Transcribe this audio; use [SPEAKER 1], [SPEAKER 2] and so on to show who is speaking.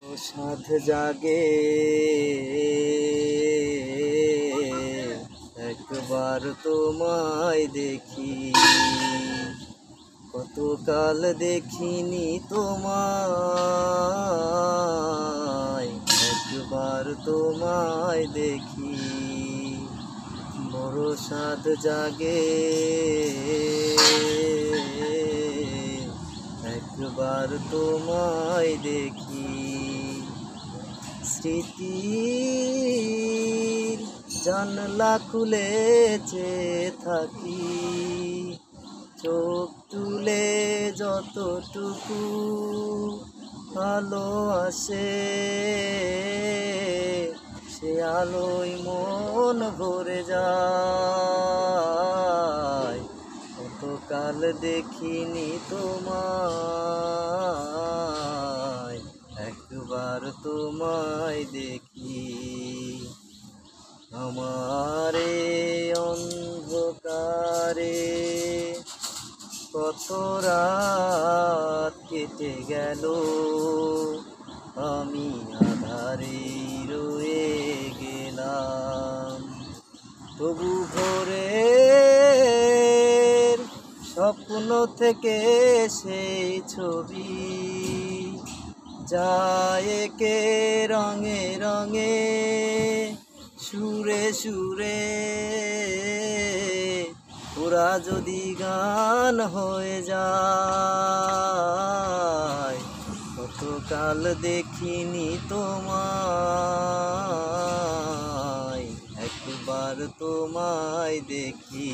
[SPEAKER 1] সাধ জাগে একবার তোমায় দেখি, কতকাল দেখিনি তোমায়, একবার তোমায় দেখি বড় সাধ জাগে একবার তোমায় দেখি। স্মৃতির জানলা খুলেছে থাকি, চোখ তুলে যতটুকু আলো আসে সে আলোয় মন ভরে যায়, কতকাল দেখিনি তোমায়, একবার তোমায় দেখি। আমারে অন্ধকারে কত রাত কেটে গেল, আমি আধারে রয়ে গেলাম, তবু ভোরের স্বপ্ন থেকে সেই ছবি যায় এঁকে রঙে রঙে সুরে সুরে, ওরা যদি গান হয়ে যায়, কতকাল দেখিনি তোমায়, একবার তোমায় দেখি।